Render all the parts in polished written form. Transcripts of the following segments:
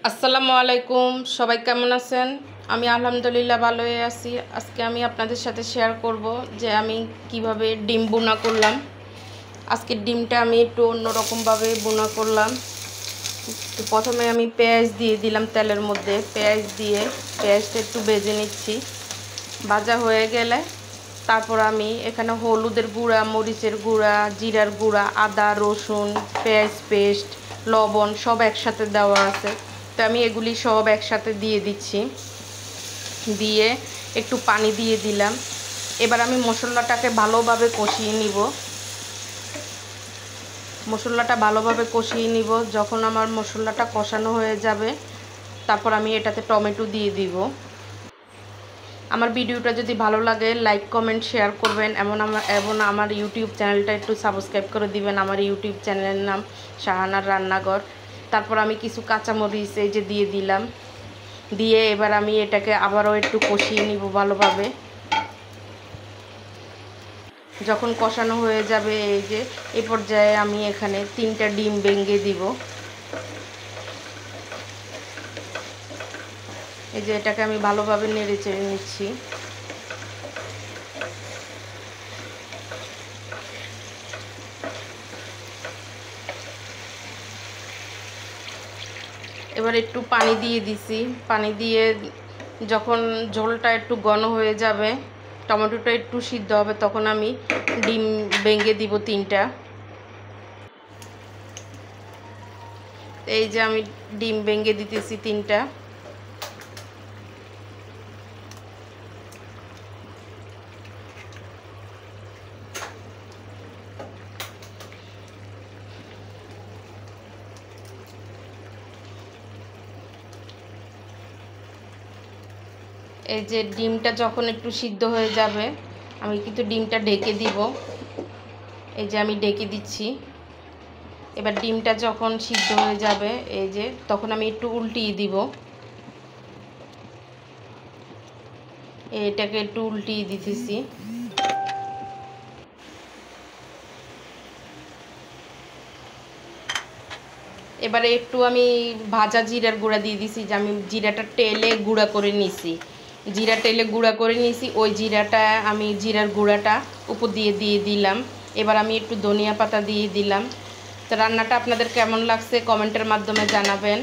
আসসালামু আলাইকুম, সবাই কেমন আছেন? আমি আলহামদুলিল্লাহ ভালোই আছি। আজকে আমি আপনাদের সাথে শেয়ার করব যে আমি কিভাবে ডিম বোনা করলাম। আজকে ডিমটা আমি একটু অন্যরকমভাবে বোনা করলাম। তো প্রথমে আমি পেঁয়াজ দিয়ে দিলাম তেলের মধ্যে। পেঁয়াজ দিয়ে পেঁয়াজটা একটু ভেজে নিচ্ছি। ভাজা হয়ে গেলে তারপর আমি এখানে হলুদের গুঁড়া, মরিচের গুঁড়া, জিরার গুঁড়া, আদা, রসুন, পেঁয়াজ পেস্ট, লবণ সব একসাথে দেওয়া আছে। তো আমি এগুলি সব একসাথে দিয়ে দিচ্ছি। দিয়ে একটু পানি দিয়ে দিলাম। এবার আমি মশলাটাকে ভালোভাবে কষিয়ে নিব। মশলাটা ভালোভাবে কষিয়ে নিব। যখন আমার মশলাটা কষানো হয়ে যাবে তারপর আমি এটাতে টমেটো দিয়ে দিব। আমার ভিডিওটা যদি ভালো লাগে লাইক কমেন্ট শেয়ার করবেন, এবং আমার ইউটিউব চ্যানেলটা একটু সাবস্ক্রাইব করে দিবেন। আমার ইউটিউব চ্যানেলের নাম শাহানার রান্নাঘর। তারপর আমি কিছু কাঁচামরিচ এই যে দিয়ে দিলাম। দিয়ে এবার আমি এটাকে আবারও একটু কষিয়ে নিব ভালোভাবে। যখন কষানো হয়ে যাবে এই পর্যায়ে আমি এখানে 3টা ডিম ভেঙে দিব। এই যে এটাকে আমি ভালোভাবে নেড়ে চেড়ে নিচ্ছি। এবার একটু পানি দিয়ে দিছি। পানি দিয়ে যখন ঝোলটা একটু ঘন হয়ে যাবে, টমেটোটা একটু সিদ্ধ হবে, তখন আমি ডিম ভেঙে দিব 3টা। এই যে আমি ডিম ভেঙে দিতেছি 3টা। এই যে ডিমটা যখন একটু সিদ্ধ হয়ে যাবে আমি কিন্তু ডিমটা ঢেকে দিব। এই যে আমি ঢেকে দিচ্ছি। এবার ডিমটা যখন সিদ্ধ হয়ে যাবে এই যে তখন আমি একটু উল্টিয়ে দিব। এটাকে একটু উল্টিয়ে দিতেছি। এবারে একটু আমি ভাজা জিরার গুঁড়া দিয়ে দিছি, যে আমি জিরাটা টেলে গুঁড়া করে নিছি। জিরা টেলে গুঁড়া করে নিছি, ওই জিরাটা আমি জিরার গুঁড়াটা উপর দিয়ে দিলাম। এবার আমি একটু ধনিয়া পাতা দিয়ে দিলাম। তো রান্নাটা আপনাদের কেমন লাগছে কমেন্টের মাধ্যমে জানাবেন।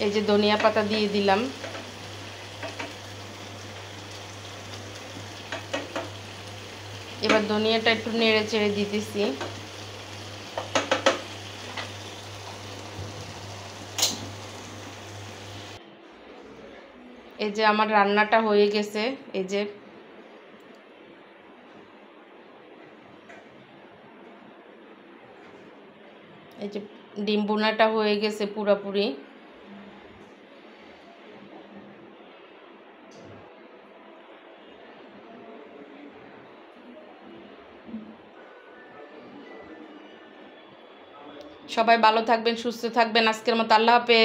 এই যে ধনিয়া পাতা দিয়ে দিলাম। এবার ধনিয়াটা একটু নেড়ে চেড়ে দিতেছি। এই যে আমার রান্নাটা হয়ে গেছে। এই যে ডিম বোনাটা হয়ে গেছে পুরোপুরি। সবাই ভালো থাকবেন, সুস্থ থাকবেন। আজকের মতো আল্লাহ হাফেজ।